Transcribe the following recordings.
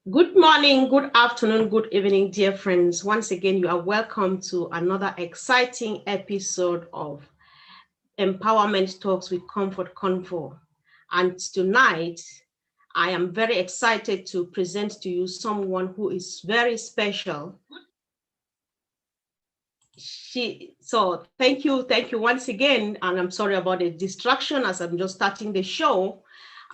Good morning, good afternoon, good evening, dear friends. Once again, you are welcome to another exciting episode of Empowerment Talks with Comfort Convo. And tonight, I am very excited to present to you someone who is very special. Thank you once again, and I'm sorry about the distraction as I'm just starting the show.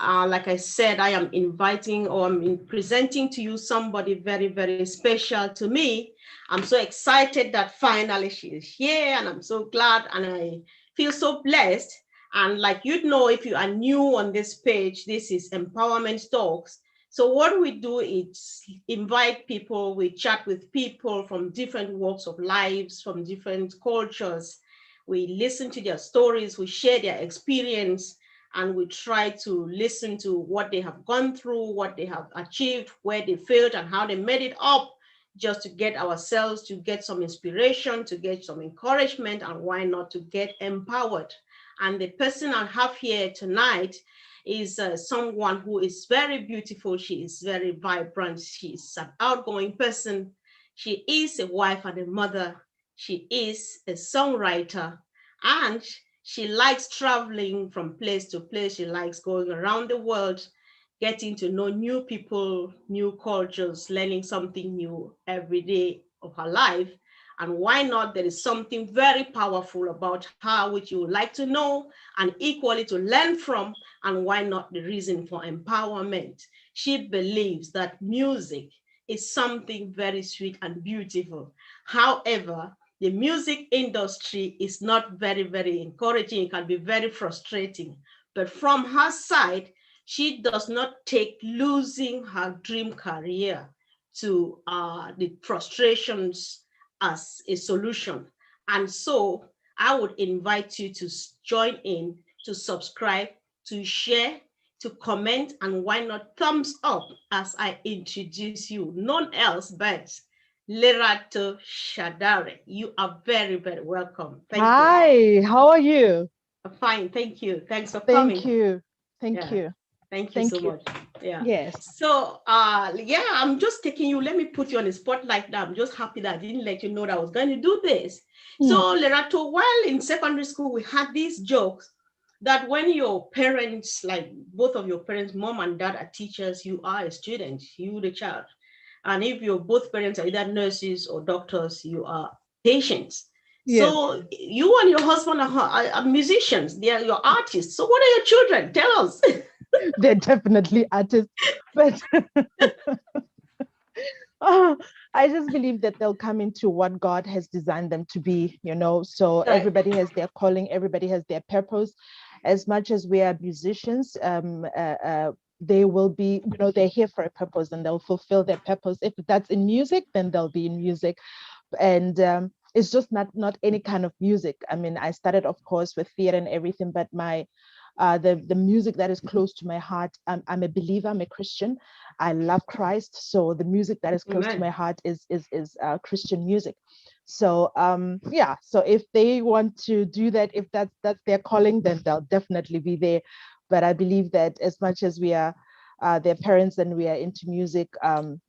Like I said, I am inviting or presenting to you somebody very, very special to me. I'm so excited that finally she is here, and I'm so glad and I feel so blessed. And like you know, if you are new on this page, this is Empowerment Talks. So what we do is invite people, we chat with people from different walks of lives, from different cultures. We listen to their stories, we share their experience, and we try to listen to what they have gone through, what they have achieved, where they failed, and how they made it up, just to get ourselves to get some inspiration, to get some encouragement, and why not to get empowered. And the person I have here tonight is someone who is very beautiful. She is very vibrant. She is an outgoing person. She is a wife and a mother. She is a songwriter. And she likes traveling from place to place. She likes going around the world, getting to know new people, new cultures, learning something new every day of her life. And why not? There is something very powerful about her, which you would like to know and equally to learn from. And why not the reason for empowerment? She believes that music is something very sweet and beautiful. However, the music industry is not very, very encouraging. It can be very frustrating. But from her side, she does not take losing her dream career to the frustrations as a solution. And so I would invite you to join in, to subscribe, to share, to comment, and why not thumbs up as I introduce you, none else but Lerato Shadare. You are very, very welcome. Thank you. Hi, how are you? Fine, thank you. Thanks for Thank coming. you. Thank Yeah, you. thank you so Thank you. much. Yeah. Yes. So, yeah, I'm just taking you. Let me put you on the spotlight now. I'm just happy that I didn't let you know that I was going to do this. Mm, So, Lerato, while in secondary school, we had these jokes that when your parents, like both of your parents, mom and dad, are teachers, you are a student, you the child. And if your both parents are either nurses or doctors, you are patients. yes, So you and your husband are musicians. They are your artists. So what are your children? Tell us. they're definitely artists, but oh, I just believe that they'll come into what God has designed them to be. So Right. everybody has their calling, everybody has their purpose. As much as we are musicians, they will be, they're here for a purpose and they'll fulfill their purpose. If that's in music, then they'll be in music. And it's just not any kind of music. I mean, I started, of course, with theater and everything, but my the music that is close to my heart. I'm a believer. I'm a Christian. I love Christ, so the music that is close to Amen. my heart is Christian music. So yeah. So if they want to do that, if that's their calling, then they'll definitely be there. But I believe that as much as we are their parents and we are into music,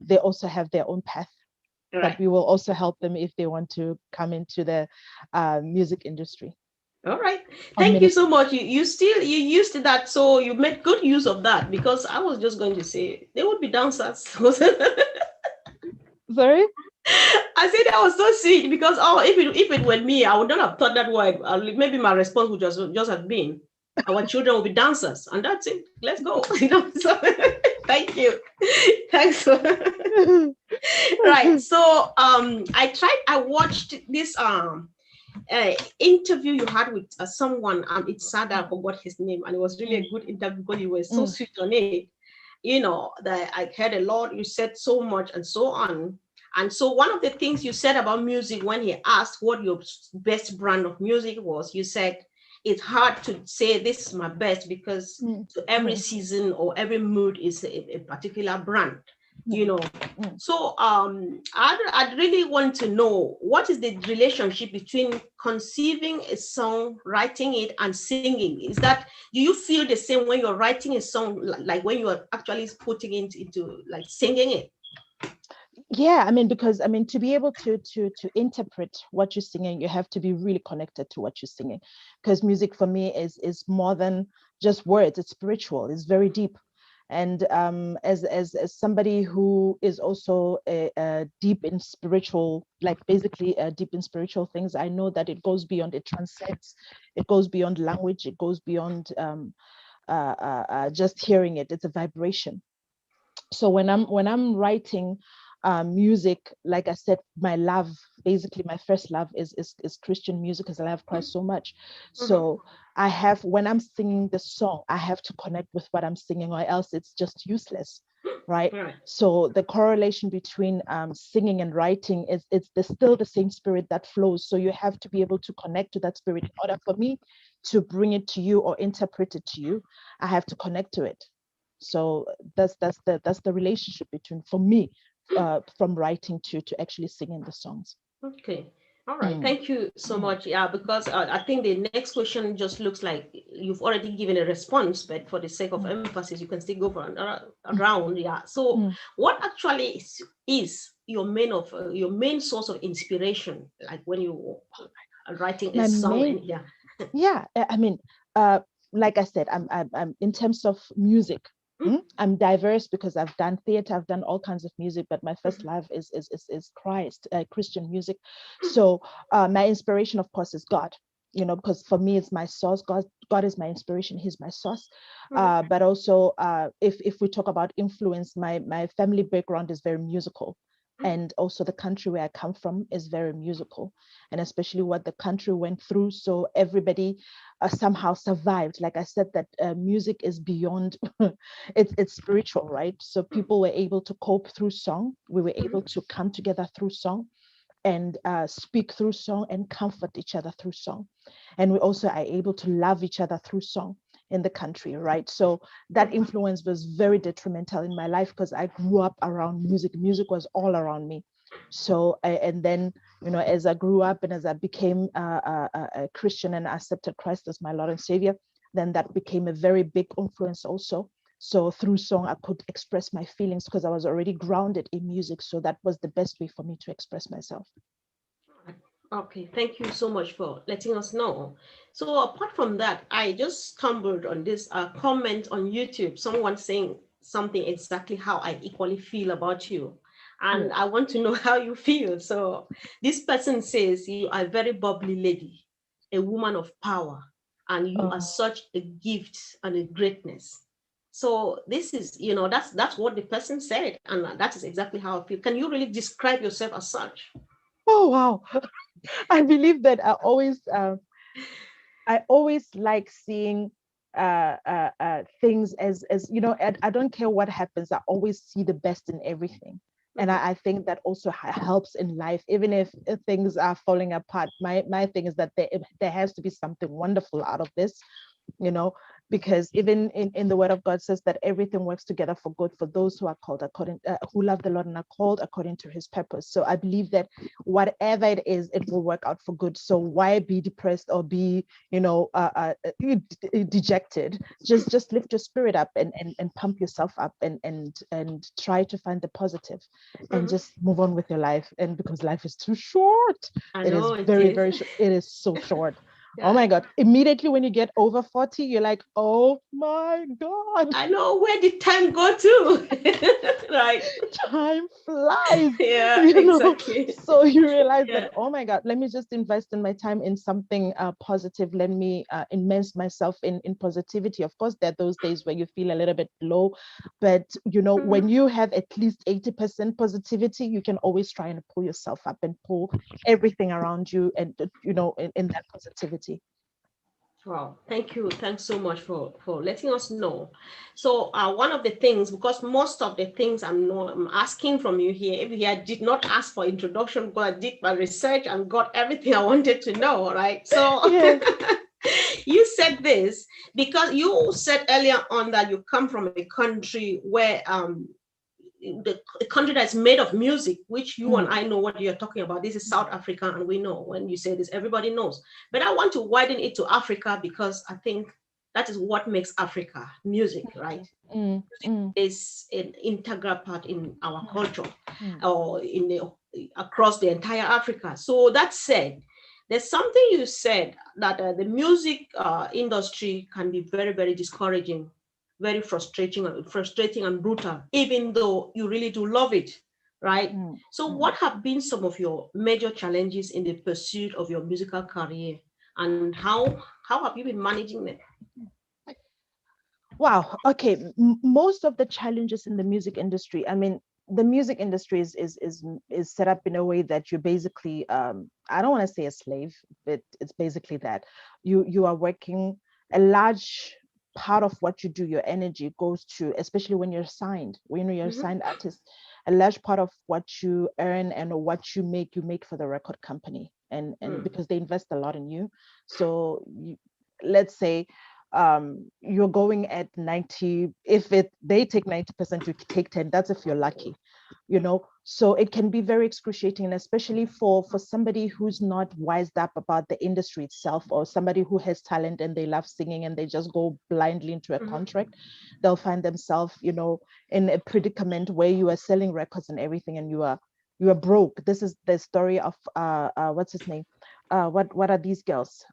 they also have their own path, but Right. we will also help them if they want to come into the music industry All right. or Thank you so ministry. much. You used that, so you made good use of that because I was just going to say they would be dancers. Sorry? I said that was so sweet because if it were me, I would not have thought that word. Maybe my response would just have been, "Our children will be dancers," and that's it. Let's go. So, thank you. Thanks. Right. So I watched this interview you had with someone. It's sad I forgot his name, and it was really Mm, a good interview because you were so mm, sweet on it. That I heard a lot. You said so much and so on. And so one of the things you said about music when he asked what your best brand of music was, you said it's hard to say this is my best because mm, to every mm, season or every mood is a particular brand. you know. Mm. So I'd really want to know, what is the relationship between conceiving a song, writing it, and singing? Is that, do you feel the same when you're writing a song, like when you are actually putting it into like singing it? Yeah, I mean, because I mean, to be able to interpret what you're singing, you have to be really connected to what you're singing. Because music for me is more than just words. It's spiritual. It's very deep. And as somebody who is also deep in spiritual, like basically deep in spiritual things, I know that it goes beyond. It transcends. It goes beyond language. It goes beyond just hearing it. It's a vibration. So when I'm writing music, like I said, my love, basically my first love is Christian music, because I love Christ so much. Mhm. So I have, when I'm singing the song, I have to connect with what I'm singing, or else it's just useless, right? Right. So the correlation between singing and writing is, still the same spirit that flows. So you have to be able to connect to that spirit. In order for me to bring it to you or interpret it to you, I have to connect to it. So that's the relationship between, for me, from writing to actually singing the songs. Okay. All right. Mm, Thank you so mm, much. Yeah, because I think the next question just looks like you've already given a response, but for the sake of mm, emphasis, you can still go for mm, around. Yeah. So, mm. what actually is your main source of inspiration, like when you are writing a My song? main, And yeah. yeah, I mean, uh, like I said, I'm in terms of music. I'm diverse because I've done theater, I've done all kinds of music, but my first love is Christ, Christian music. So my inspiration, of course, is God. Because for me, it's my source. God is my inspiration. He's my source. But also, if we talk about influence, my family background is very musical, and also the country where I come from is very musical, and especially what the country went through. So everybody somehow survived. Like I said, that music is beyond, it's spiritual, right? So people were able to cope through song. We were able to come together through song, and speak through song, and comfort each other through song. And we also are able to love each other through song in the country, right? So that influence was very detrimental in my life, because I grew up around music. Music was all around me. So and then, as I grew up and as I became a Christian and accepted Christ as my Lord and Savior, then that became a very big influence also. So through song, I could express my feelings, because I was already grounded in music. So that was the best way for me to express myself. Okay, thank you so much for letting us know. So apart from that, I just stumbled on this comment on YouTube, someone saying something exactly how I equally feel about you. And Yeah. I want to know how you feel. So this person says you are a very bubbly lady, a woman of power, and you are Oh, such a gift and a greatness. So this is, that's what the person said, and that is exactly how I feel. Can you really describe yourself as such? oh wow. I believe that I always like seeing things as I don't care what happens. I always see the best in everything, and I think that also helps in life, even if things are falling apart. My thing is that there has to be something wonderful out of this, you know, because even in the word of God says that everything works together for good for those who are called according, who love the Lord and are called according to his purpose. So I believe that whatever it is, it will work out for good. So why be depressed or be, dejected? Just lift your spirit up, and pump yourself up, and try to find the positive, and Mhm. just move on with your life. And because life is too short, I it is know it very, is. very short. It is so short. Oh Yeah. my God. Immediately when you get over 40, you're like, oh my God, I know, where did time go to? Right. time flies, Yeah, you know. exactly. So you realize that, Yeah. oh my God, let me just invest in my time in something positive. Let me immerse myself in positivity. Of course, there are those days where you feel a little bit low, but when Mhm. you have at least 80% positivity, you can always try and pull yourself up and pull everything around you, and in that positivity. Wow, thank you. Thanks so much for letting us know. So one of the things, because most of the things I'm asking from you here, if I did not ask for introduction, because I did my research and got everything I wanted to know, right? So Yes. you said this because you said earlier on that you come from a country where the country that's made of music, which you and Mm. I know what you're talking about. This is South Africa, and we know when you say this, everybody knows. But I want to widen it to Africa because I think that is what makes Africa music, right? Mm. Mm. Is an integral part in our Mm. culture Mm. or in the across the entire Africa. So that said, there's something you said that the music industry can be very, very discouraging, very frustrating and brutal, even though you really do love it, right? Mm. So, Mm. what have been some of your major challenges in the pursuit of your musical career, and how have you been managing them? Wow. Okay. Most of the challenges in the music industry, I mean, the music industry is set up in a way that you're basically, I don't want to say a slave, but it's basically that you are working a large part of what you do, your energy goes to, especially when you're signed, when you're a Mm-hmm. signed artist, a large part of what you earn and what you make for the record company, and Mm. because they invest a lot in you. So let's say you're going at 90. If they take 90%, you take 10. That's if you're lucky, so it can be very excruciating, and especially for somebody who's not wised up about the industry itself, or somebody who has talent and they love singing and they just go blindly into a Mm-hmm. contract. They'll find themselves, in a predicament where you are selling records and everything, and you are broke. This is the story of what's his name, what are these girls,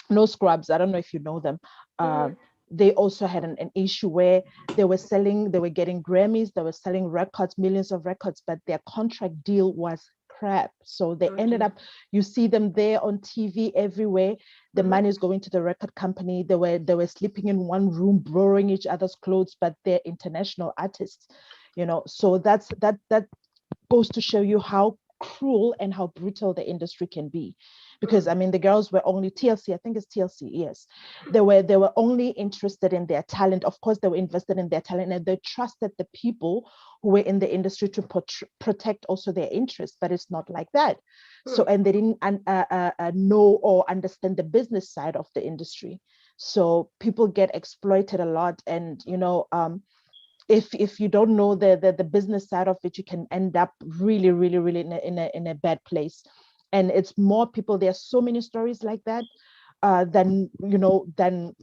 no scrubs, I don't know if you know them. Mm-hmm. They also had an issue where they were getting Grammys, they were selling records, millions of records, but their contract deal was crap. So they ended Okay. up, you see them there on TV everywhere. The Mm-hmm. money is going to the record company. They were sleeping in one room, borrowing each other's clothes, but they're international artists, So that goes to show you how cruel and how brutal the industry can be. Because Mm. I mean, the girls were only TLC, I think it's TLC, yes. They were only interested in their talent. Of course, they were invested in their talent, and they trusted the people who were in the industry to protect also their interests. But it's not like that. So, Mm. and they didn't know or understand the business side of the industry. So people get exploited a lot, and if you don't know the business side of it, you can end up really, really, really in a bad place. And it's more people. There are so many stories like that, than Mm.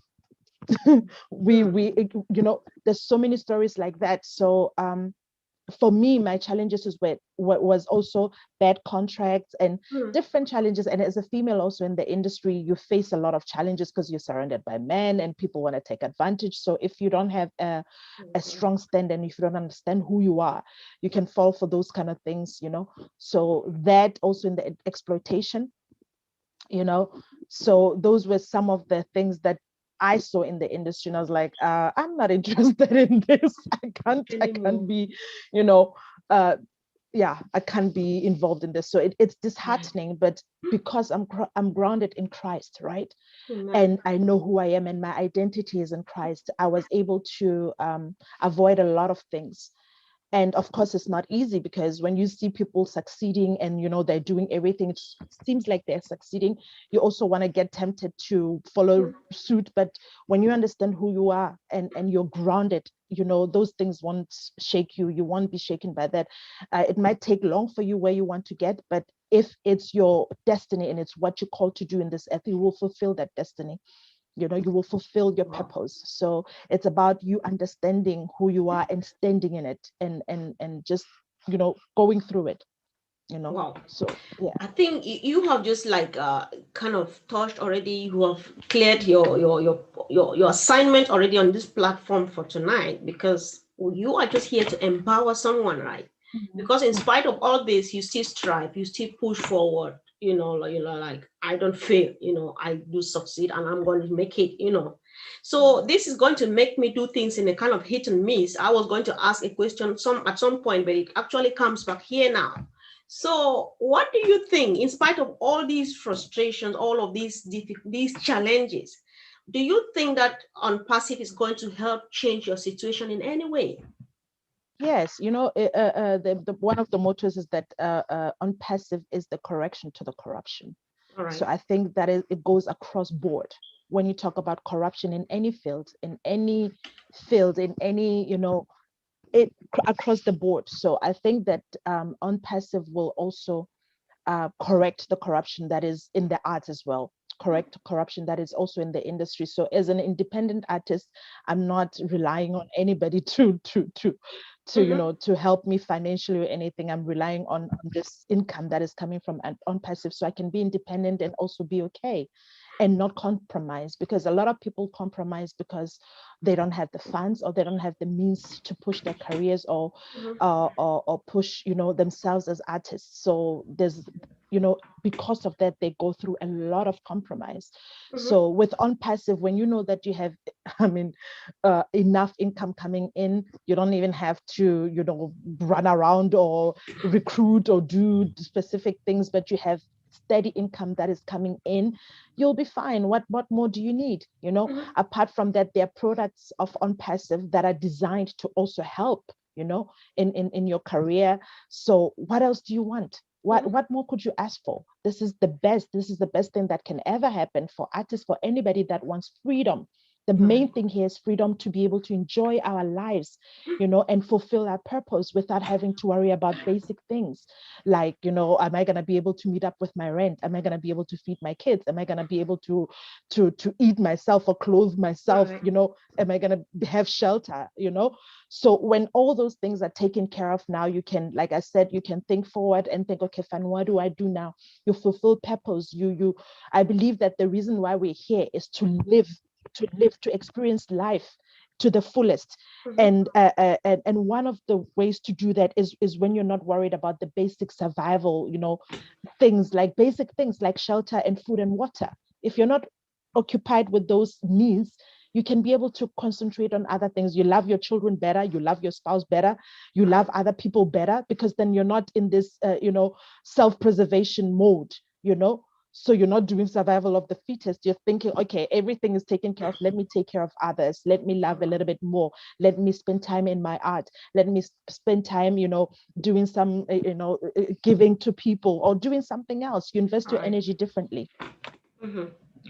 there's so many stories like that. So for me, my challenges is what was also bad contracts and Mm. different challenges. And as a female also in the industry, you face a lot of challenges because you're surrounded by men and people want to take advantage. So if you don't have a Okay. strong stand, and if you don't understand who you are, you can fall for those kind of things. So that also in the exploitation, you know so those were some of the things that I saw in the industry, and I was like, I'm not interested in this. I can't Anymore. be, you know uh yeah, I can't be involved in this. So it's Yeah. disheartening, but because I'm grounded in Christ, right? Amen. And I know who I am, and my identity is in Christ. I was able to avoid a lot of things. And of course, it's not easy, because when you see people succeeding and they're doing everything, it seems like they're succeeding, you also want to get tempted to follow Mm. suit. But when you understand who you are, and you're grounded, those things won't shake you. You won't be shaken by that. It might take long for you where you want to get, but if it's your destiny and it's what you're called to do in this earth, you will fulfill that destiny. You will fulfill your Wow. purpose. So it's about you understanding who you are and standing in it, and just going through it. Wow. So yeah. I think you have just like kind of touched already. You have cleared your assignment already on this platform for tonight, because you are just here to empower someone, right? Mhm. Because in Mm. spite of all this, you still strive, you still push forward. Like I don't fail. I do succeed, and I'm going to make it. So this is going to make me do things in a kind of hit and miss. I was going to ask a question at some point, but it actually comes back here now. So, what do you think, in spite of all these frustrations, all of these challenges, do you think that Onpassive is going to help change your situation in any way? Yes, the one of the mottos is that on passive is the correction to the corruption. All So right. I think that it goes across board. When you talk about corruption in any field, in any across the board. So I think that Onpassive will also correct the corruption that is in the arts as well, correct corruption that is also in the industry. So as an independent artist, I'm not relying on anybody Mm-hmm. to help me financially or anything. I'm relying on this income that is coming from an Onpassive, so I can be independent and also be okay and not compromise, because a lot of people compromise because they don't have the funds or they don't have the means to push their careers, or push themselves as artists. So there's because of that, they go through a lot of compromise. Mm-hmm. So with Onpassive, when you know that you have I mean enough income coming in, you don't even have to run around or recruit or do specific things, but you have steady income that is coming in, you'll be fine. What more do you need? Mm-hmm. Apart from that, there are products of Onpassive that are designed to also help, in your career. So what else do you want? What more could you ask for? This is the best. This is the best thing that can ever happen for artists, for anybody that wants freedom. The Right. main thing here is freedom to be able to enjoy our lives, and fulfill our purpose without having to worry about basic things like, am I going to be able to meet up with my rent? Am I going to be able to feed my kids? Am I going to be able to eat myself or clothe myself? Right. Am I going to have shelter? So when all those things are taken care of, now you can, like I said, you can think forward and think, okay, fine, what do I do now? You fulfill purpose. I believe that the reason why we're here is to experience life to the fullest. Mm-hmm. And one of the ways to do that is when you're not worried about the basic survival, basic things like shelter and food and water. If you're not occupied with those needs, you can be able to concentrate on other things. You love your children better, you love your spouse better, you love other people better, because then you're not in this self-preservation mode, so you're not doing survival of the fittest. You're thinking, okay, everything is taken care of, let me take care of others, let me love a little bit more, let me spend time in my art, let me spend time doing some giving to people or doing something else. You invest All your right. energy differently. Mm-hmm.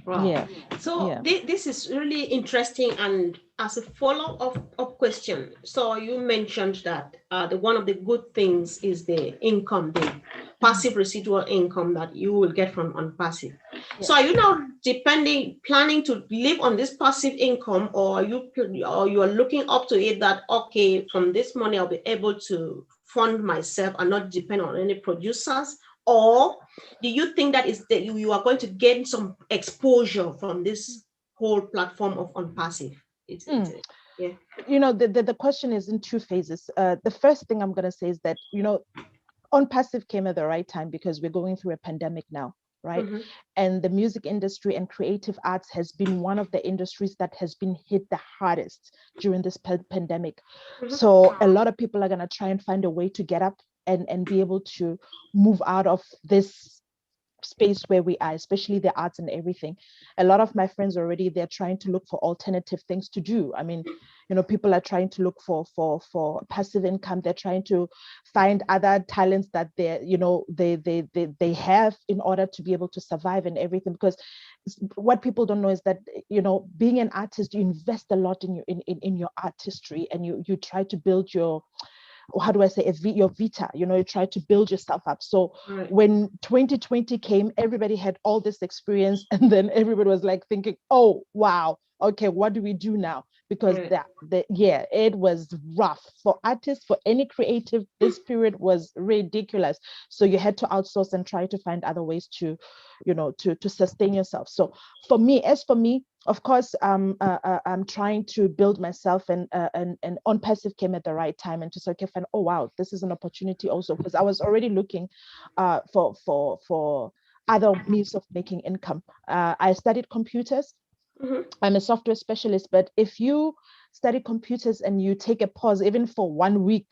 Wow. Yeah. So Yeah. this is really interesting. And as a follow-up question, so you mentioned that the one of the good things is the income, the Mhm. passive residual income that you will get from Onpassive. So Yeah. are you now planning to live on this passive income, or you are looking up to it that, okay, from this money I'll be able to fund myself and not depend on any producers? Or do you think that is that you are going to gain some exposure from this whole platform of Onpassive? It's Mm. yeah. The question is in two phases. The first thing I'm going to say is that, Onpassive came at the right time because we're going through a pandemic now, right? Mm-hmm. And the music industry and creative arts has been one of the industries that has been hit the hardest during this pandemic. Mm-hmm. So a lot of people are going to try and find a way to get up and be able to move out of this space where we are, especially the arts and everything. A lot of my friends already, they're trying to look for alternative things to do. I mean, people are trying to look for passive income. They're trying to find other talents that they have in order to be able to survive and everything. Because what people don't know is that, being an artist, you invest a lot in your artistry, and you try to build your, how do I say, your vita, you try to build yourself up. So Right. when 2020 came, everybody had all this experience, and then everybody was like thinking, oh, wow, okay, what do we do now? Because Right. yeah, it was rough for artists, for any creative. This period was ridiculous. So you had to outsource and try to find other ways to, to sustain yourself. So for me, of course, I'm trying to build myself, and Onpassive came at the right time, and to say, okay, fine, oh wow, this is an opportunity also, because I was already looking for other means of making income. I studied computers. Mm-hmm. I'm a software specialist, but if you study computers and you take a pause, even for 1 week,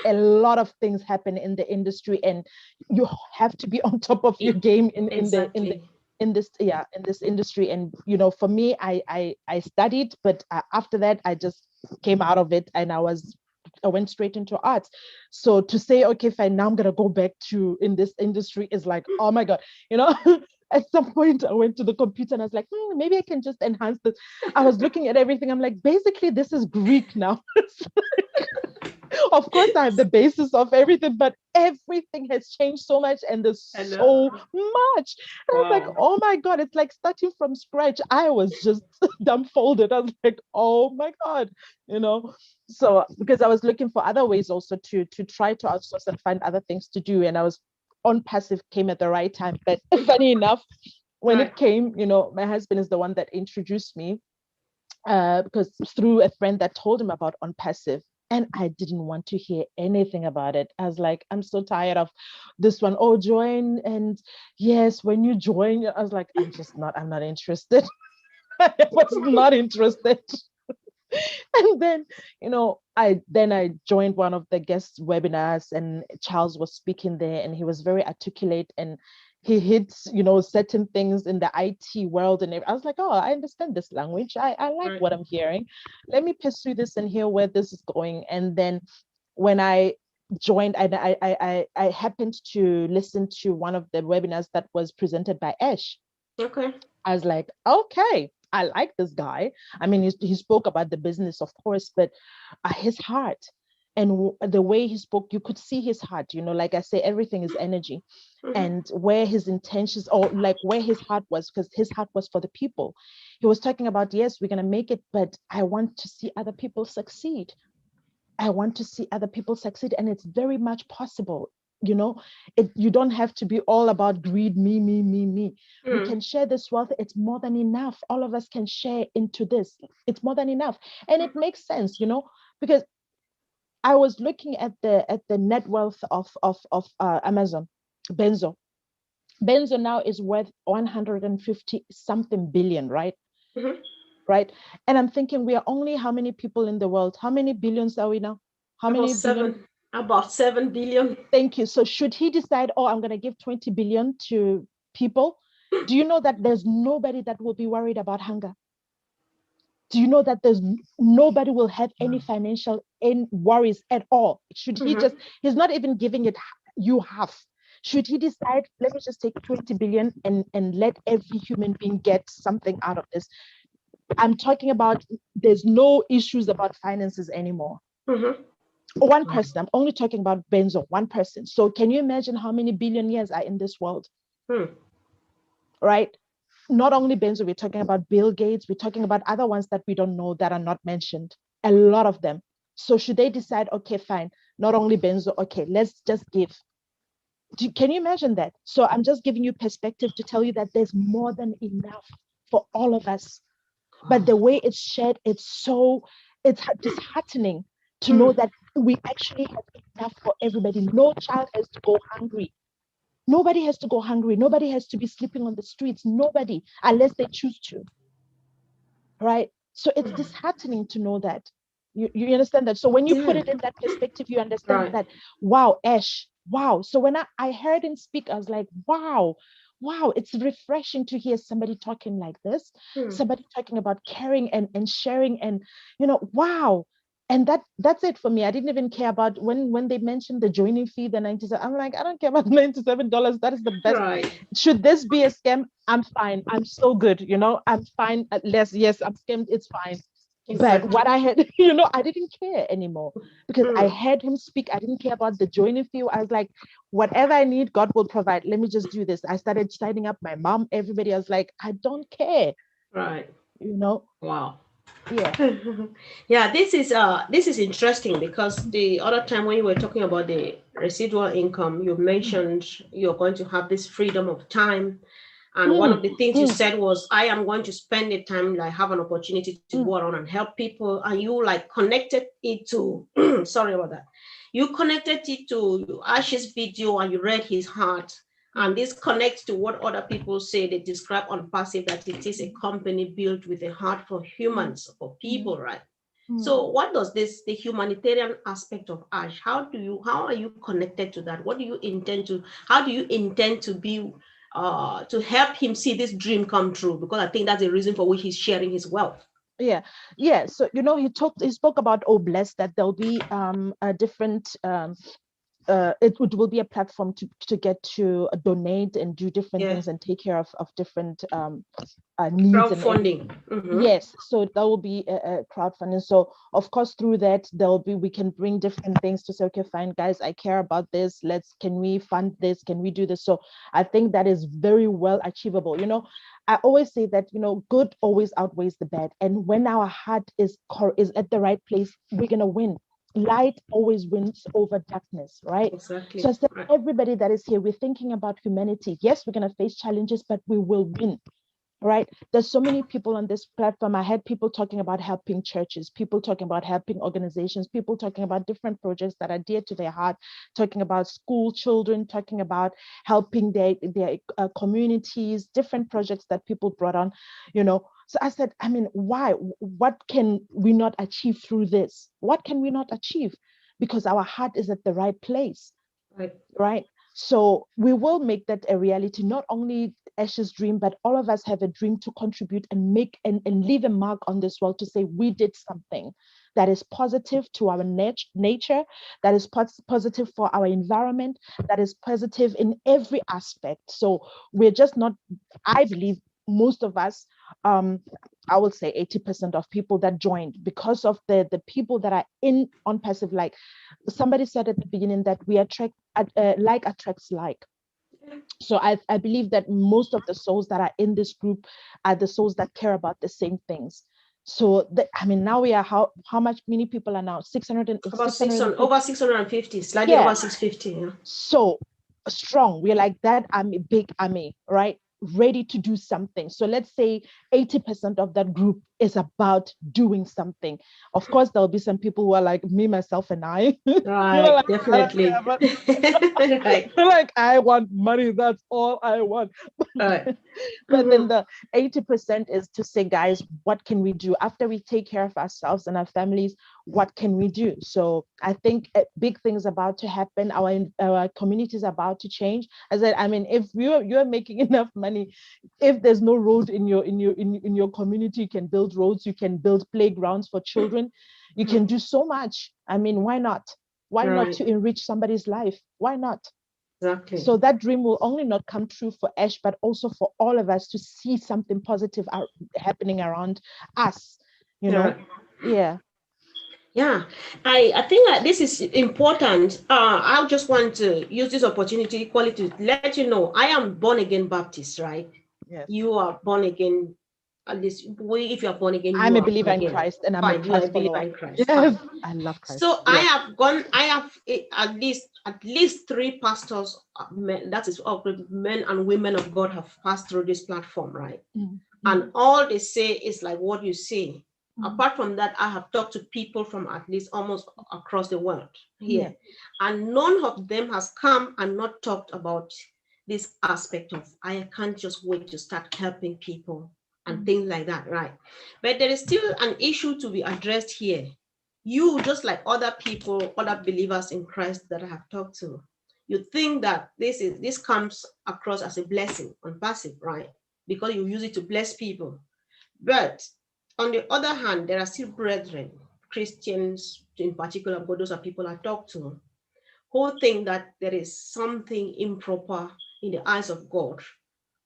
a lot of things happen in the industry, and you have to be on top of your game Exactly. in this industry. And for me, I studied, but after that, I just came out of it, and I went straight into arts. So to say, okay, fine, now I'm gonna go back to in this industry is like, oh my god, you know. At some point, I went to the computer and I was like, maybe I can just enhance this. I was looking at everything. I'm like, basically, this is Greek now. Of course, I have the basis of everything, but everything has changed so much, and there's Hello. so much. And I was like, Wow. oh my God, it's like starting from scratch. I was just dumbfolded. I was like, oh my God, you know. So because I was looking for other ways also to try to outsource and find other things to do, and I was on passive came at the right time. But funny enough, when Right. it came, my husband is the one that introduced me because through a friend that told him about Onpassive. And I didn't want to hear anything about it. I was like, I'm so tired of this one. Oh, join. And yes, when you join, I was like, I'm not interested. I was not interested. And then I joined one of the guest webinars, and Charles was speaking there, and he was very articulate, and he hits certain things in the IT world, and I was like, oh, I understand this language. I like Right. what I'm hearing. Let me pursue this and hear where this is going. And then when I joined, I happened to listen to one of the webinars that was presented by Ash. Okay. I was like, okay, I like this guy. I mean, he spoke about the business, of course, but his heart and the way he spoke, you could see his heart. Like I say, everything is energy. Mm-hmm. And where his intentions, or like where his heart was, because his heart was for the people. He was talking about, yes, we're going to make it, but I want to see other people succeed. I want to see other people succeed, and it's very much possible. You don't have to be all about greed, me, me, me, me. We Mm. can share this wealth. It's more than enough. All of us can share into this. It's more than enough, and it makes sense, because I was looking at the net wealth of Amazon, Benzo. Benzo now is worth 150 something billion, right? Mm-hmm. Right. And I'm thinking, we are only how many people in the world? How many billions are we now? How About many billion? 7 billion. Thank you. So should he decide, oh, I'm going to give 20 billion to people, do you know that there's nobody that will be worried about hunger? Do you know that there's nobody will have any financial worries at all? Should he Mm-hmm. just, he's not even giving it you half. Should he decide, let me just take 20 billion and let every human being get something out of this? I'm talking about, there's no issues about finances anymore. Mm-hmm. One person, I'm only talking about Benzo, one person. So can you imagine how many billionaires are in this world, Mm. right? Not only Benzo, we're talking about Bill Gates, we're talking about other ones that we don't know that are not mentioned, a lot of them. So should they decide, okay, fine, not only Benzo, okay, let's just give. Can you imagine that? So I'm just giving you perspective to tell you that there's more than enough for all of us. But the way it's shared, it's disheartening to know Mm. that we actually have enough for everybody. No child has to go hungry. Nobody has to go hungry. Nobody has to be sleeping on the streets. Nobody, unless they choose to, right? So it's disheartening to know that. You understand that? So when you put Yeah. it in that perspective, you understand Right. that, wow, Ash, wow. So when I heard him speak, I was like, wow, it's refreshing to hear somebody talking like this, Mm. somebody talking about caring and sharing, and wow. And that's it for me. I didn't even care about when they mentioned the joining fee, the 97. I'm like, I don't care about $97. That is the best. Right. Should this be a scam? I'm fine. I'm so good. I'm fine. Less, yes, I'm scammed. It's fine. But Exactly. what I had, I didn't care anymore because I Mm. heard him speak. I didn't care about the joining fee. I was like, whatever I need, God will provide. Let me just do this. I started signing up my mom, everybody. I was like, I don't care, Right. you know? Wow. Yeah. Yeah, this is interesting because the other time when you were talking about the residual income, you Mm, mentioned you're going to have this freedom of time. And one mm, of the things you mm, said was, I am going to spend the time, like have an opportunity to go mm, around and help people. And you like connected it to, sorry about that. You connected it to Ash's video and you read his heart. mm, And this connects to what other people say. They describe on Passive that it is a company built with a heart for mm, humans, for mm, people, right? mm. So what does the humanitarian aspect of Ash, how are you connected to that? How do you intend to be, to help him see this dream come true? Because I think that's the reason for which he's sharing his wealth. Yeah, yeah. So he spoke about, oh, blessed, that there'll be a different will be a platform to get to donate and do different things and take care of different needs and crowdfunding. Yes, so that will be a crowdfunding. So of course through that we can bring different things to say, okay, fine guys, I care about this, can we fund this, can we do this? So I think that is very well achievable. I always say that good always outweighs the bad, and when our heart is at the right place, we're gonna win. Light always wins over darkness, right? Exactly. So everybody that is here, we're thinking about humanity. Yes, we're gonna face challenges, but we will win. Right? There's so many people on this platform. I had people talking about helping churches, people talking about helping organizations, people talking about different projects that are dear to their heart, talking about school children, talking about helping their communities, different projects that people brought on, So I said, why? What can we not achieve through this? What can we not achieve? Because our heart is at the right place, right? So we will make that a reality, not only Ash's dream, but all of us have a dream to contribute and make and leave a mark on this world to say we did something that is positive to our nature, that is positive for our environment, that is positive in every aspect. So we're just not, I believe most of us, I would say 80% of people that joined, because of the people that are in Onpassive, like somebody said at the beginning that we attract, like attracts like. So I believe that most of the souls that are in this group are the souls that care about the same things. So now we are how many people are now? 600 and about 600, over 650, slightly over 650. Yeah. So strong. We're like that army, big army, right? Ready to do something. So let's say 80% of that group is about doing something. Of course, there'll be some people who are like me, myself, and I. Right, like, definitely. Right. Like, I want money. That's all I want. Right. But then the 80% is to say, guys, what can we do after we take care of ourselves and our families? What can we do? So I think big things about to happen. Our community is about to change. I said, if you're making enough money, if there's no road in your community, you can build roads, you can build playgrounds for children, you can do so much. Why not? Why not to enrich somebody's life? Why not? Exactly. So that dream will only not come true for Ash, but also for all of us to see something positive happening around us, Yeah. Yeah, I think that this is important. I just want to use this opportunity equally to let you know I am born again Baptist, right? Yes. You are born again. At least if you are born again, I'm you a are believer born in again. Christ, and I'm Fine, a you are a Christ believer follower. in Christ. Yes, Fine. I love Christ. So I have at least three pastors, that is all men and women of God have passed through this platform, right? And all they say is like what you say. Apart from that, I have talked to people from at least almost across the world here, and none of them has come and not talked about this aspect of I can't just wait to start helping people and things like that, right? But there is still an issue to be addressed here. You, just like other people, other believers in Christ that I have talked to, you think that this comes across as a blessing on passive, right? Because you use it to bless people. But on the other hand, there are still brethren, Christians in particular, but those are people I talk to, who think that there is something improper in the eyes of God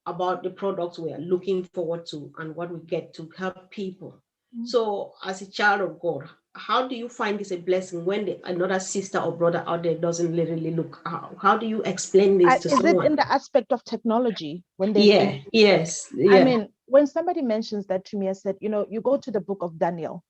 about the products we are looking forward to and what we get to help people. So as a child of God, how do you find this a blessing when another sister or brother out there doesn't really look? How do you explain this to someone? Is it in the aspect of technology when they say? Yes. When somebody mentions that to me, I said, you go to the book of Daniel,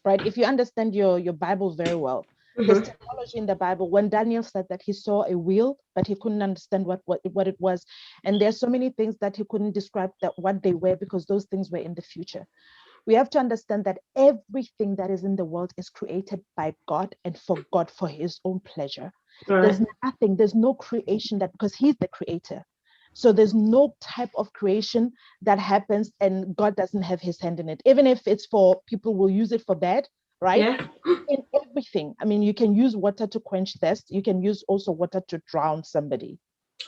right? If you understand your Bible very well, there's technology in the Bible. When Daniel said that he saw a wheel, but he couldn't understand what it was. And there's so many things that he couldn't describe that what they were, because those things were in the future. We have to understand that everything that is in the world is created by God and for God, for his own pleasure. There's nothing, there's no creation that, because he's the creator. So there's no type of creation that happens and God doesn't have his hand in it. Even if it's for people will use it for bad, right? Yeah. In everything. You can use water to quench thirst. You can use also water to drown somebody,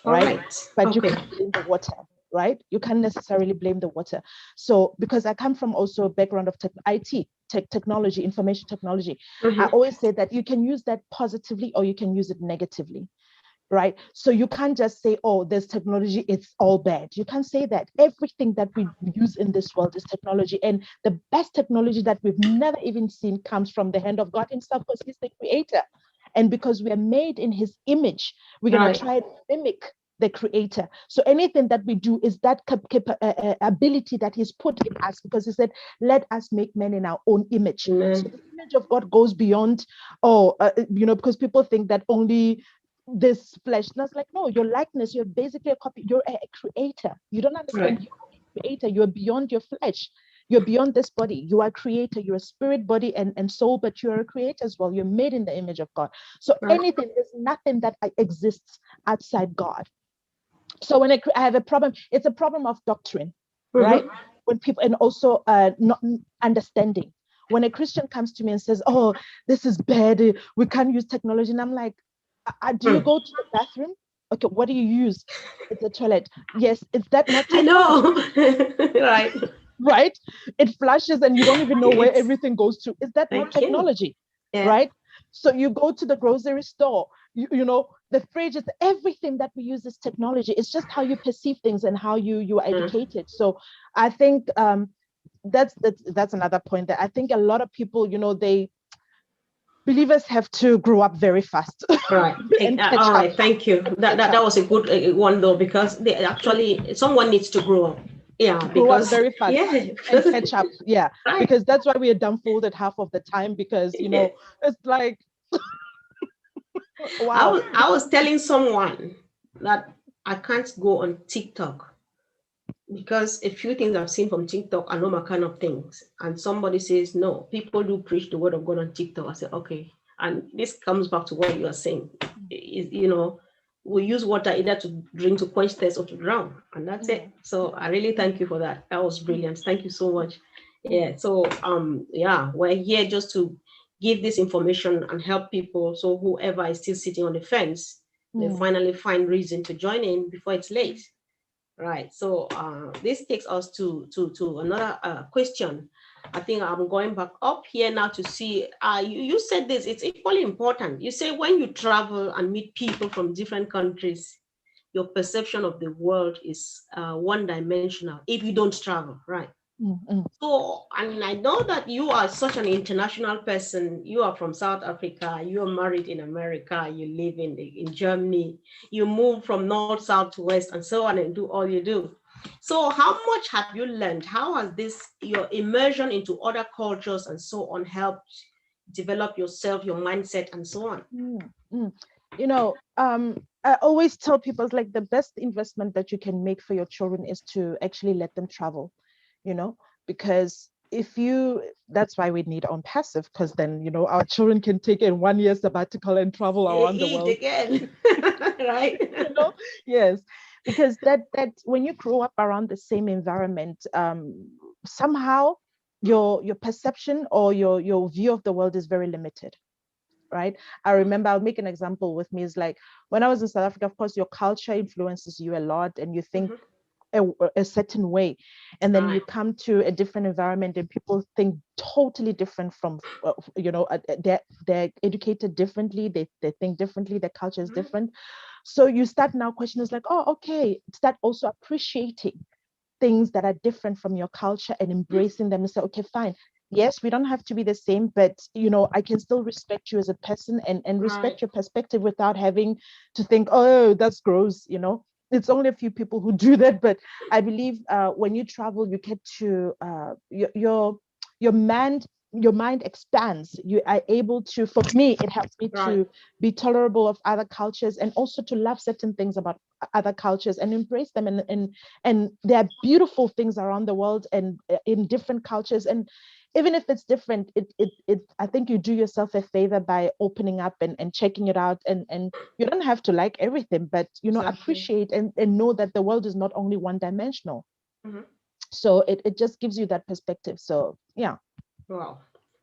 right? But you can't clean the water. right? You can't necessarily blame the water. So because I come from also a background of IT, technology, information technology, I Mm-hmm. always say that you can use that positively or you can use it negatively, right? So you can't just say, oh, there's technology, it's all bad. You can't say that. Everything that we use in this world is technology. And the best technology that we've never even seen comes from the hand of God himself, because he's the creator. And because we are made in his image, we're going to Right. try to mimic the creator. So anything that we do is that ability that he's put in us, because he said, let us make men in our own image. So Amen. the image of God goes beyond, because people think that only this flesh. And I was like, no, your likeness, you're basically a copy, you're a creator. You don't understand, Right. you're a creator, you're beyond your flesh, you're beyond this body, you are a creator, you're a spirit, body, and soul, but you're a creator as well. You're made in the image of God. So Right. anything, there's nothing that exists outside God. So when I have a problem, it's a problem of doctrine, right? Mm-hmm. When people, and also not understanding. When a Christian comes to me and says, oh, this is bad, we can't use technology, and I'm like, do you Mm. go to the bathroom? Okay, what do you use? It's a toilet. Yes, is that not I technology? know. Right. Right? It flashes and you don't even know where It's everything goes to. Is that not thank you. technology? Yeah. Right? So you go to the grocery store, the fridge is everything that we use is technology. It's just how you perceive things and how you are Mm. educated. So I think that's another point, that I think a lot of people, they believers have to grow up very fast Right. and catch All up right. Thank you. and That, catch that up. that was a good one though, because they actually someone needs to grow up. Yeah. Grow up Because very fast yeah. and catch up. Yeah, Right. because that's why we are dumbfolded half of the time, because Yeah. it's like, I wow. was I was telling someone that I can't go on TikTok because a few things I've seen from TikTok are not my kind of things. And somebody says, no, people do preach the word of God on TikTok. I said, okay. And this comes back to what you are saying. We use water either to drink, to quench thirst, or to drown. And that's it. Mm, So I really thank you for that. That was mm, brilliant. Thank you so much. mm, Yeah. So yeah, we're here just to give this information and help people. So whoever is still sitting on the fence, they mm, finally find reason to join in before it's late. Right. So this takes us to another question. I think I'm going back up here now to see. You said this. It's equally important. You say when you travel and meet people from different countries, your perception of the world is one-dimensional. If you don't travel, right? mm, mm, So, and I know that you are such an international person. You are from South Africa. You are married in America. You live in Germany. You move from north, south to west, and so on, and do all you do. So, how much have you learned? How has this your immersion into other cultures and so on helped develop yourself, your mindset, and so on? mm, mm. I always tell people, it's like the best investment that you can make for your children is to actually let them travel, you know, because if you, that's why we need Onpassive, because then, our children can take a 1 year sabbatical and travel around the Eat world. again, right? you know yes, because that when you grow up around the same environment, somehow your perception or your view of the world is very limited, right? I remember, I'll make an example with me, is like when I was in South Africa, of course your culture influences you a lot and you think Mhm. a certain way, and then you Right. come to a different environment and people think totally different from they're educated differently, they think differently, their culture is Mhm. different. So you start now questioning, like, oh, okay, start also appreciating things that are different from your culture and embracing them and say, okay, fine. Yes, we don't have to be the same, but I can still respect you as a person and Right. respect your perspective without having to think, oh, that's gross. It's only a few people who do that, but I believe when you travel, you get to your mind your mind expands. You are able to, for me, it helps me Right. to be tolerable of other cultures and also to love certain things about other cultures and embrace them, and there are beautiful things around the world and in different cultures. And even if it's different, it I think you do yourself a favor by opening up and checking it out, and you don't have to like everything, but Exactly. appreciate and know that the world is not only one dimensional. Mhm. So it just gives you that perspective. So yeah. Wow.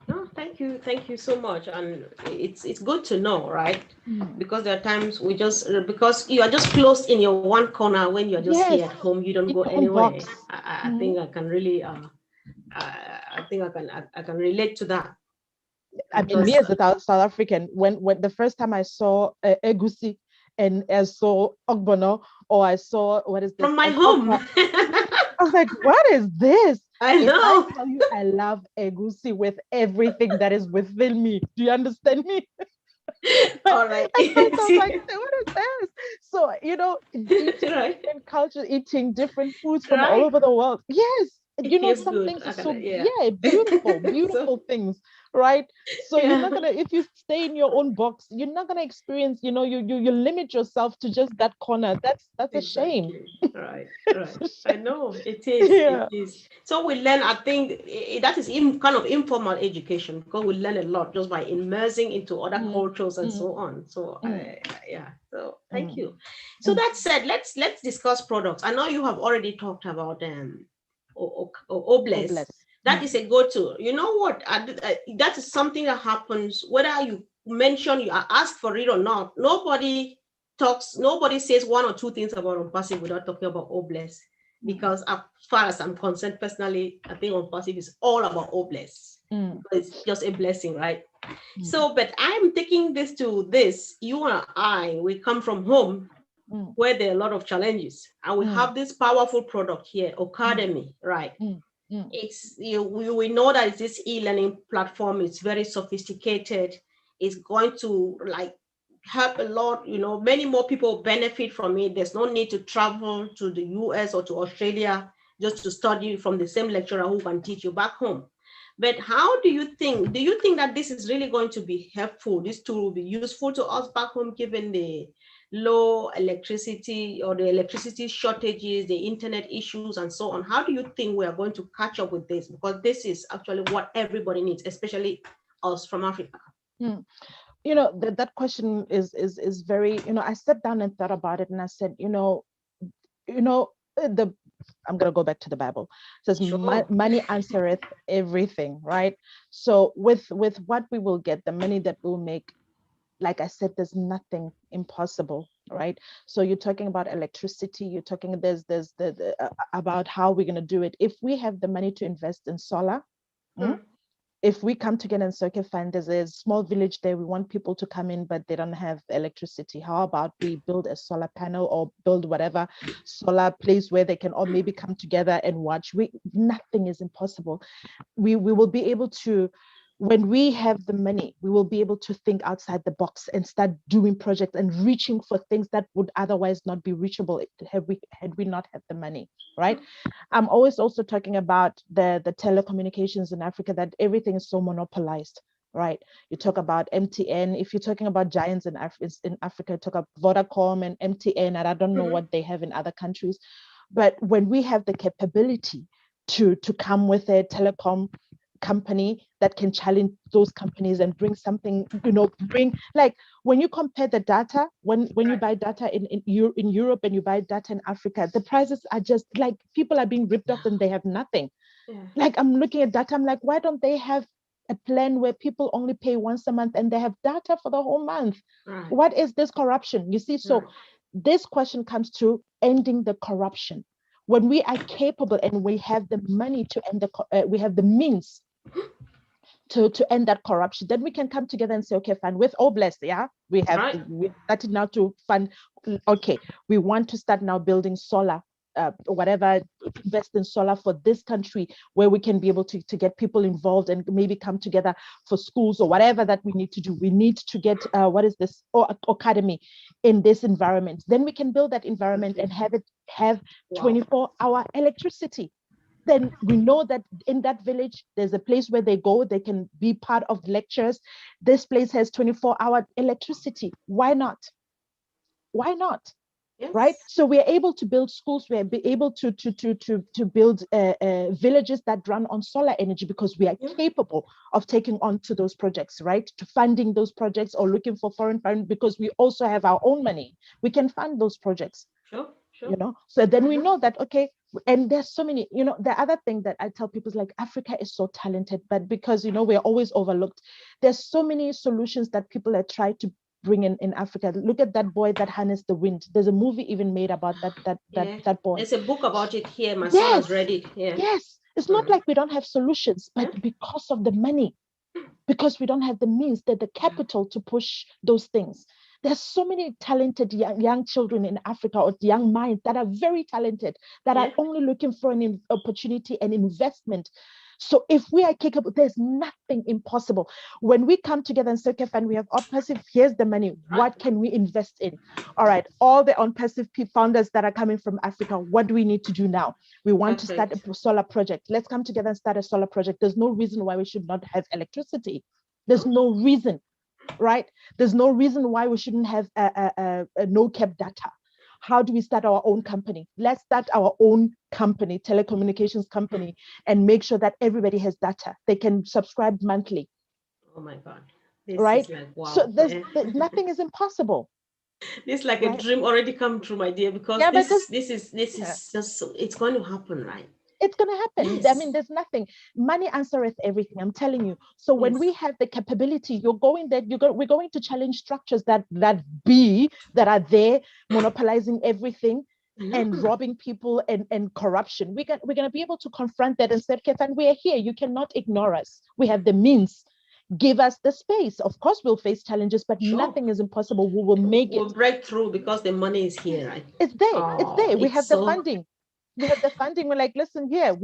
No, thank you so much, and it's good to know, right? Mm. Because there are times we just because you are just closed in your one corner when you're just here Yes, at home, you don't in go your own anywhere. box. I Mhm. think I can really I think I can relate to that I mean, me because as a South African, when the first time I saw egusi and I saw ogbono, or I saw, what is from this, my an home. okra, I was like, what is this? I If I know. tell you I love egusi with everything that is within me, do you understand me? All right. At first, I was like, what is this? So, eating Right. different cultures, eating different foods from all Right. over the world. Yes, It feels some good. things are I can, so, yeah. yeah, beautiful, So beautiful things, right? So you're yeah. not gonna, if you stay in your own box, you're not gonna experience, you limit yourself to just that corner. That's a shame. Exactly. Right. It's Right. a I shame. know it is. It Yeah. is. So we learn. I think that is kind of informal education because we learn a lot just by immersing into other Mm, cultures and mm, so on. So mm, yeah. So thank mm, you. So mm. that said, let's discuss products. I know you have already talked about Oh, Obless. bless. That is a go-to. You know what? That is something that happens whether you mention you are asked for it or not. Nobody says one or two things about Onpassive without talking about Obless. Mm, Because as far as I'm concerned personally, I think Onpassive is all about Obless. mm, Because it's just a blessing, right? mm, So, but I'm taking this to this. You and I, we come from home mm, where there are a lot of challenges. And we mm, have this powerful product here, mm, Academy, right? mm, mm, We know that this e-learning platform is very sophisticated. It's going to like help a lot, many more people benefit from it. There's no need to travel to the US or to Australia just to study from the same lecturer who can teach you back home. But how do you think that this is really going to be helpful? This tool will be useful to us back home given the low electricity or the electricity shortages, the internet issues, and so on? How do you think we are going to catch up with this? Because this is actually what everybody needs, especially us from Africa. mm. That question is very, I sat down and thought about it, and I said, you know the I'm going to go back to the Bible. It says, Sure. money answereth everything, right? So with what we will get, the money that we'll make, like I said, there's nothing impossible, right? So you're talking about electricity, you're talking, there's about how we're going to do it. If we have the money to invest in solar, mm, Hmm. if we come together and say, okay, fine, there's a small village there, we want people to come in, but they don't have electricity. How about we build a solar panel or build whatever solar place where they can all maybe come together and watch? Nothing is impossible. We will be able to, when we have the money, we will be able to think outside the box and start doing projects and reaching for things that would otherwise not be reachable had we not had the money, right? I'm always also talking about the telecommunications in Africa, that everything is so monopolized, right? You talk about MTN. If you're talking about giants in Africa, talk about Vodacom and MTN, and I don't know Hmm. what they have in other countries. But when we have the capability to come with a telecom company that can challenge those companies and bring something, bring, like, when you compare the data, when you buy data in Europe and you buy data in Africa, the prices are just like, people are being ripped off and they have nothing. Yeah. Like, I'm looking at data, I'm like, why don't they have a plan where people only pay once a month and they have data for the whole month? Right. What is this corruption, you see? So Right. this question comes to ending the corruption. When we are capable and we have the money to end we have the means to end that corruption, then we can come together and say, okay, fine, with all blessed, yeah, Right. we started now to fund. Okay, we want to start now building solar, whatever, invest in solar for this country, where we can be able to get people involved and maybe come together for schools or whatever that we need to do. We need to get what is this, or academy in this environment. Then we can build that environment and have Wow. 24-hour electricity. Then we know that in that village there's a place where they go, they can be part of lectures. This place has 24-hour electricity. Why not? Right? Yes. So we're able to build schools, we're able to build villages that run on solar energy, because we are Yeah. capable of taking on to those projects, right? To funding those projects or looking for foreign fund, because we also have our own money, we can fund those projects. Sure. Sure. So then we know that, okay, and there's so many, the other thing that I tell people is like, Africa is so talented, but because we're always overlooked. There's so many solutions that people have tried to bring in Africa. Look at that boy that harnessed the wind. There's a movie even made about Yeah. that boy. There's a book about it here. My son has Yes, read it. Yeah. yes. It's not Mm. like we don't have solutions, Yeah. but because of the money, because we don't have the means, the capital to push those things. There's so many talented young children in Africa, or young minds that are very talented, that are Yeah. only looking for an opportunity and investment. So if we are capable, there's nothing impossible. When we come together and say, okay, fine, we have Onpassive, here's the money. Right. What can we invest in? All right, all the Onpassive founders that are coming from Africa, what do we need to do now? We want to start Perfect. a solar project. Let's come together and start a solar project. There's no reason why we should not have electricity. There's no reason, right? There's no reason why we shouldn't have a no-cap data. How do we start our own company? Let's start our own company, telecommunications company, and make sure that everybody has data. They can subscribe monthly, Oh my God. This right? is like So wow. there's nothing is impossible, This is like a right? dream already come true, my dear, because Yeah, but this yeah, is just it's going to happen, right? it's going to happen. I Yes. mean, there's nothing. Money answereth everything. I'm telling you. So when Yes. we have the capability, we're going to challenge structures that are there monopolizing everything and Mhm. robbing people and corruption. We're gonna be able to confront that and say, okay, fine, we're here. You cannot ignore us. We have the means. Give us the space. Of course, we'll face challenges, but Sure. nothing is impossible. We will make it. We'll break through because the money is here, right? It's there. It's Oh, there. We it's have the so funding. We're like, listen here,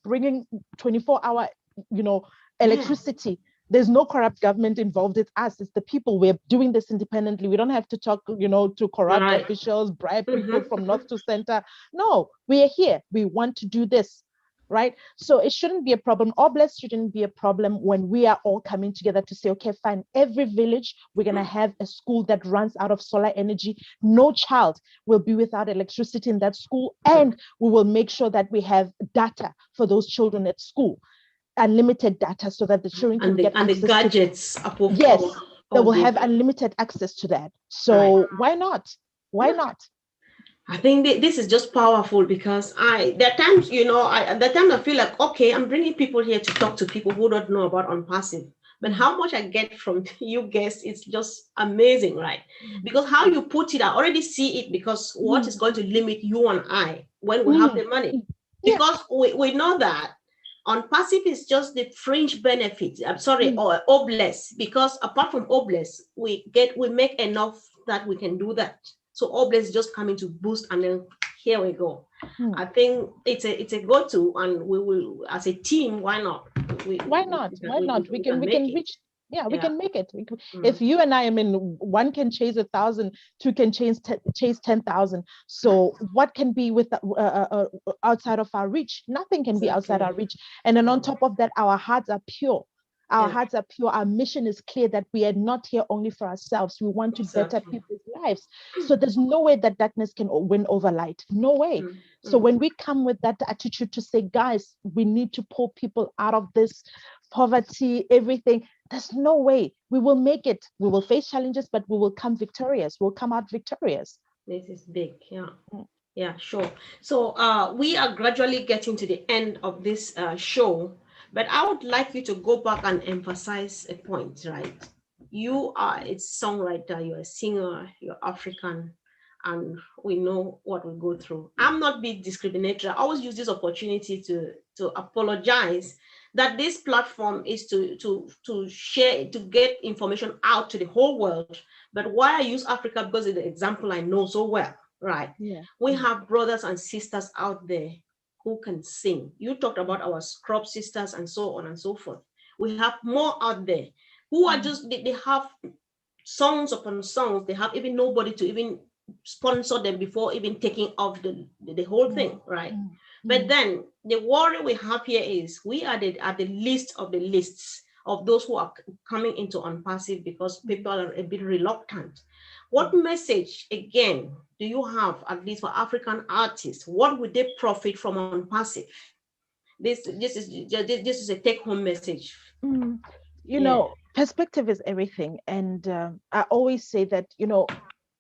bringing 24-hour, you know, yeah. electricity. There's no corrupt government involved. It's us. It's the people. We're doing this independently. We don't have to talk, to corrupt Right. officials, bribe people from Mm-hmm. north to center. No, we are here. We want to do this, right? So it shouldn't be a problem. Oblast shouldn't be a problem when we are all coming together to say, okay, fine. Every village, we're gonna have a school that runs out of solar energy. No child will be without electricity in that school, and we will make sure that we have data for those children at school, unlimited data, so that the children can get And the access to. gadgets above Yes, they all will good. have unlimited access to that. Right. So why not? Why Yeah. not? I think this is just powerful because there are times, at that time I feel like, okay, I'm bringing people here to talk to people who don't know about Onpassive. But Mm, how much I get from you guests, it's just amazing, right? mm, Because how you put it, I already see it because what mm, is going to limit you and I when we have mm, the money? mm. Yeah. Because we know that Onpassive is just the fringe benefit. I'm sorry, Mm, or obless, because apart from obless, we make enough that we can do that. So obless is just coming to boost, and then here we go. mm. I think it's a go-to, and we will, as a team, why not? Why not? Why not? We We can can we make can it. reach. Yeah, we Yeah. can make it. Mm. If you and I mean, one can chase 1,000, two can chase 10,000. So what can be with outside of our reach? Nothing can be outside Exactly. our reach. And then on Mm. top of that, our hearts are pure. Our Yeah. hearts are pure. Our mission is clear that we are not here only for ourselves. We want to better Exactly. people's lives. So there's no way that darkness can win over light. No way. Mm. So Mm. when we come with that attitude to say, guys, we need to pull people out of this poverty, everything, there's no way we will make it. We will face challenges, but we will come victorious. We'll come out victorious. This is big. Yeah. Mm, Yeah, sure. So we are gradually getting to the end of this show, but I would like you to go back and emphasize a point, right? You are a songwriter, you're a singer, you're African, and we know what we go through. I'm not being discriminatory. I always use this opportunity to apologize that this platform is to share, to get information out to the whole world. But why I use Africa, because it's the example I know so well, right? yeah, We yeah. have brothers and sisters out there who can sing. You talked about our scrub sisters and so on and so forth. We have more out there who are Mm, just, they have songs upon songs. They have even nobody to even sponsor them before even taking off the whole mm, thing, right? mm, But mm, then the worry we have here is we are at the list of the lists of those who are coming into Onpassive because mm, people are a bit reluctant. mm. What message, again, do you have, at least for African artists? What would they profit from Onpassive? This is a take-home message. Mm. Yeah. Perspective is everything. And I always say that,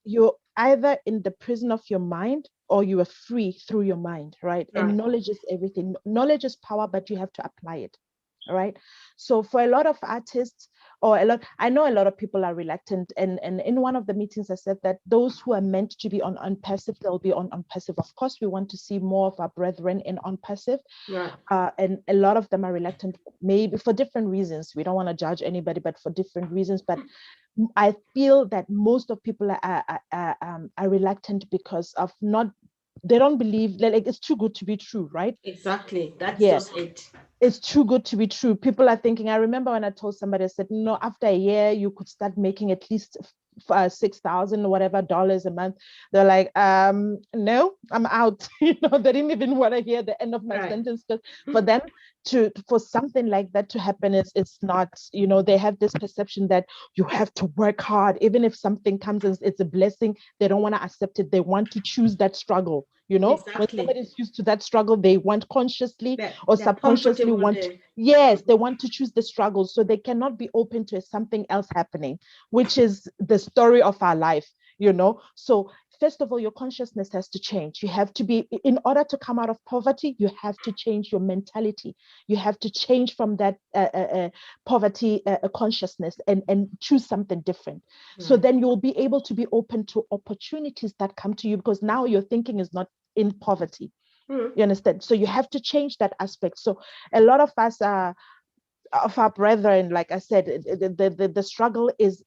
you're either in the prison of your mind or you are free through your mind, right? And Right. knowledge is everything. Knowledge is power, but you have to apply it. All right. So for a lot of artists, or a lot, I know a lot of people are reluctant. And in one of the meetings, I said that those who are meant to be on passive, they'll be on passive. Of course, we want to see more of our brethren in on passive. Right. And a lot of them are reluctant, maybe for different reasons. We don't want to judge anybody, but for different reasons. But I feel that most of people are reluctant because of not, they don't believe, like it's too good to be true, right? Exactly. That's Yeah, just it. it's too good to be true. People are thinking, I remember when I told somebody, I said, no, after a year, you could start making at least 6,000 or whatever dollars a month. They're like, no, I'm out. They didn't even want to hear the end of my Right. sentence, because for them for something like that to happen, is it's not, they have this perception that you have to work hard. Even if something comes and it's a blessing, they don't want to accept it. They want to choose that struggle. When Exactly. somebody's used to that struggle, they want consciously or They're subconsciously comfortable want, there. yes, they want to choose the struggle, so they cannot be open to something else happening, which is the story of our life. So first of all, your consciousness has to change. You have to be, in order to come out of poverty, you have to change your mentality. You have to change from that poverty consciousness, and choose something different. So Right. then you'll be able to be open to opportunities that come to you, because now your thinking is not in poverty. Mm. You understand? So you have to change that aspect. So a lot of us are, of our brethren, like I said, the struggle is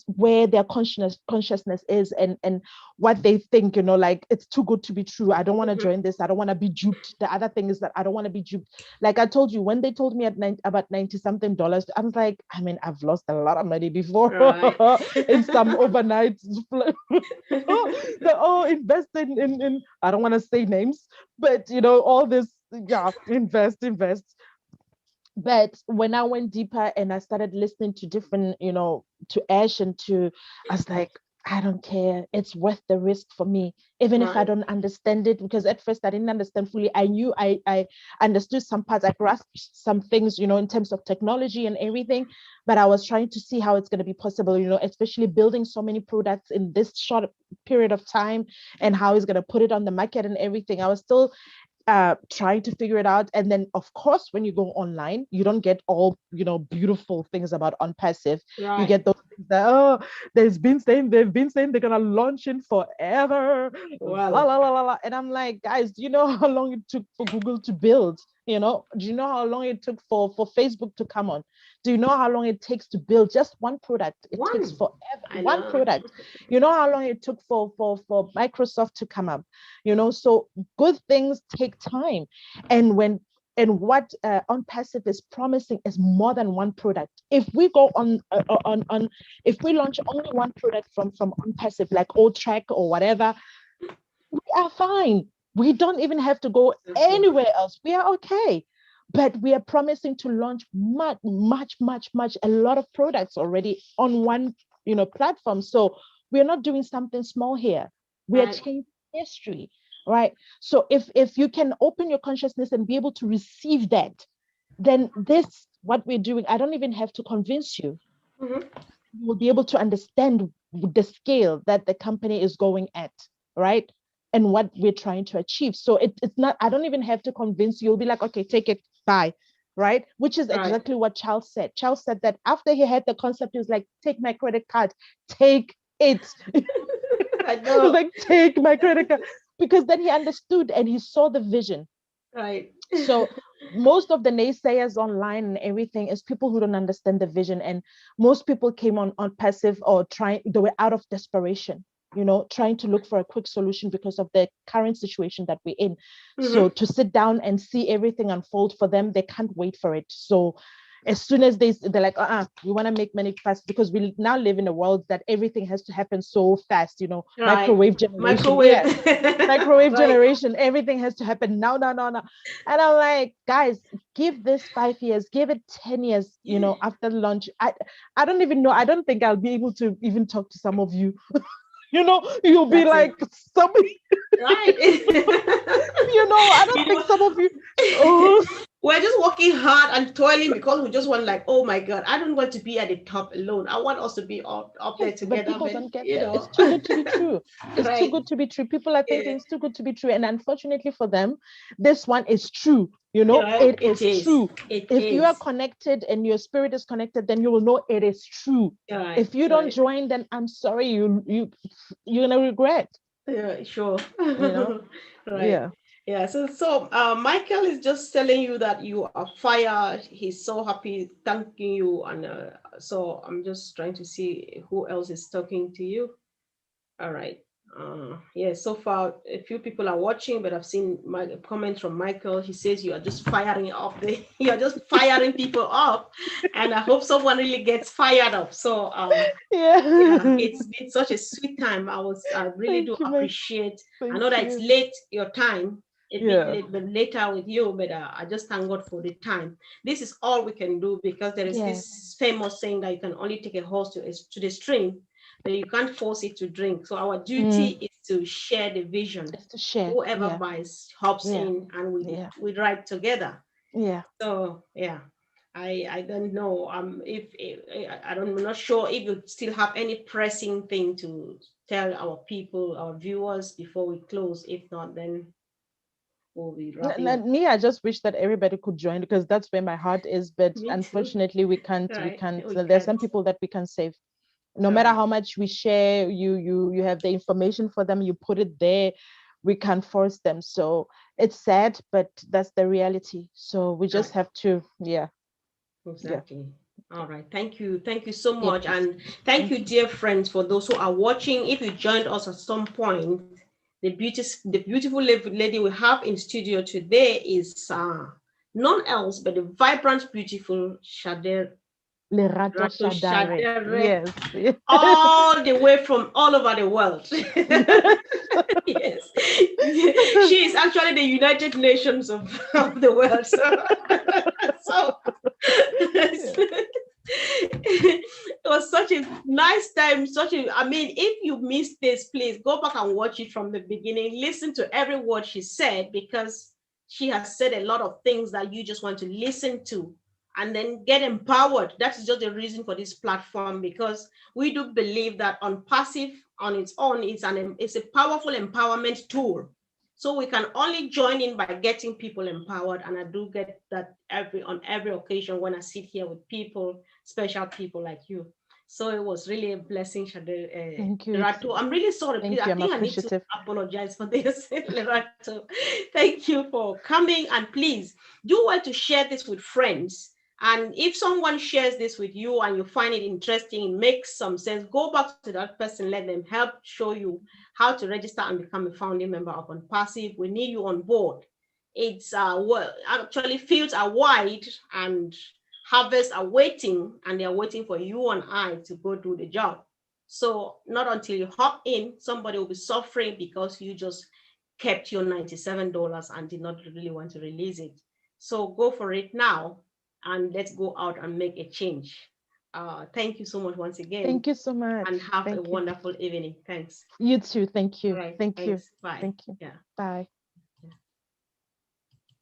where their consciousness is, and what they think, like it's too good to be true. I don't want to Mhm. join this. I don't want to be duped. The other thing is that I don't want to be duped. Like I told you, when they told me about 90 something dollars, I was like, I mean, I've lost a lot of money before Right. in some overnight. Invest in I don't want to say names, but all this, yeah, invest. But when I went deeper and I started listening to different, to Ash and I was like, I don't care. It's worth the risk for me, even if I Right. don't understand it. Because at first I didn't understand fully. I knew I understood some parts. I grasped some things, in terms of technology and everything. But I was trying to see how it's going to be possible, especially building so many products in this short period of time, and how he's going to put it on the market and everything. I was still trying to figure it out. And then of course, when you go online, you don't get all beautiful things about Onpassive. You Right. get those things that, they've been saying they're gonna launch in forever, la Well, la la la la. And I'm like, guys, do you know how long it took for Google to build? Do you know how long it took for Facebook to come on? Do you know how long it takes to build just one product? It takes one. forever. I One know. product. You know how long it took for Microsoft to come up? So good things take time. And what Onpassive is promising is more than one product. If we go on if we launch only one product from Onpassive, like Old Track or whatever, we are fine. We don't even have to go Exactly. anywhere else. We are okay. But we are promising to launch much, much, much, much, a lot of products already on one, platform. So we're not doing something small here. We are Right. changing history, right? So if you can open your consciousness and be able to receive that, then this what we're doing, I don't even have to convince you. Hmm. You will be able to understand the scale that the company is going at, right? And what we're trying to achieve. So it's not, I don't even have to convince you. You'll be like, okay, take it, bye. Right? Which is Right. exactly what Charles said. Charles said that after he had the concept, he was like, take my credit card, take it. I He was know. like, take my credit card. Because then he understood and he saw the vision. Right. So most of the naysayers online and everything is people who don't understand the vision. And most people came on passive, or trying, they were out of desperation, trying to look for a quick solution because of the current situation that we're in. So Hmm. to sit down and see everything unfold for them, they can't wait for it. So as soon as they're like, we want to make money fast, because we now live in a world that everything has to happen so fast, Right. microwave generation. Microwave. Yeah, microwave Right. generation, everything has to happen now, now, now, now. And I'm like, guys, give this 5 years, give it 10 years, after launch. I don't even know. I don't think I'll be able to even talk to some of you. You'll be That's it. like, somebody, Right. I don't You think know, some of you, oh. we're just working hard and toiling because we just want, like, oh my God, I don't want to be at the top alone. I want us to be up there Yes, but together, people but don't get you that. know, It's too good to be true. It's too right? good to be true. People are Yeah, thinking it's too good to be true. And unfortunately for them, this one is true. yeah, It it is is. true. It If you are is. connected and your spirit is connected, then you will know it is true. Right, If you don't right. join, then I'm sorry, you're gonna regret, Yeah, sure. you know? Right. Yeah. Yeah. So Michael is just telling you that you are fired. He's so happy, thanking you. And so I'm just trying to see who else is talking to you. All right. Yeah, so far a few people are watching, but I've seen my comments from Michael. He says you are just firing up you are just firing people up, and I hope someone really gets fired up. So yeah, Yeah. it's been such a sweet time. I really do Thank you, Mike. appreciate. I Thank know that it's you. late your time, a bit Yeah. late, but later with you. But I just thank God for the time. This is all we can do because there is Yeah. this famous saying that you can only take a horse to the stream, but you can't force it to drink. So our duty Mm. is to share the vision. It's to share. Whoever Yeah. buys hops Yeah. in, and Yeah. we ride together. Yeah. So yeah, I don't know if I don't, I'm not sure if you still have any pressing thing to tell our people, our viewers, before we close. If not, then we'll be wrapping up. Me, I just wish that everybody could join because that's where my heart is. But Me too. unfortunately, we can't. We Right, can't. we There's can't. some people that we can save. No matter Right, how much we share, you have the information for them. You put it there. We can't force them. So it's sad, but that's the reality. So we just right. have to. Yeah. Yeah. Exactly. All right. Thank you so Yeah. much, Please. and thank Thank you, you. dear friends, for those who are watching. If you joined us at some point, the beautiful lady we have in studio today is none else but the vibrant, beautiful Lerato Lerato Shadare. Shadare, Yes. all the way from all over the world. Yes. Yes, she is actually the United Nations of the world. So, so Yeah. it was such a nice time. I mean, if you missed this, please go back and watch it from the beginning. Listen to every word she said, because she has said a lot of things that you just want to listen to and then get empowered. That is just the reason for this platform, because we do believe that on passive on its own, it's a powerful empowerment tool. So we can only join in by getting people empowered, and I do get that on every occasion when I sit here with people, special people like you. So it was really a blessing, Thank you. Lerato. I'm really sorry. Please, Thank I you. I'm think I need to appreciative. apologize for this, Lerato. Thank you for coming, and please do well to share this with friends. And if someone shares this with you and you find it interesting, it makes some sense, go back to that person, let them help show you how to register and become a founding member of Onpassive. We need you on board. It's well, actually fields are wide and harvests are waiting, and they're waiting for you and I to go do the job. So not until you hop in, somebody will be suffering because you just kept your $97 and did not really want to release it. So go for it now, and let's go out and make a change. Thank you so much once again, Thank you so and much. have a Thank you. wonderful evening. Thanks. You too. Thank All you. right. Thank you. Thanks. Bye. Thank you. Yeah. Bye.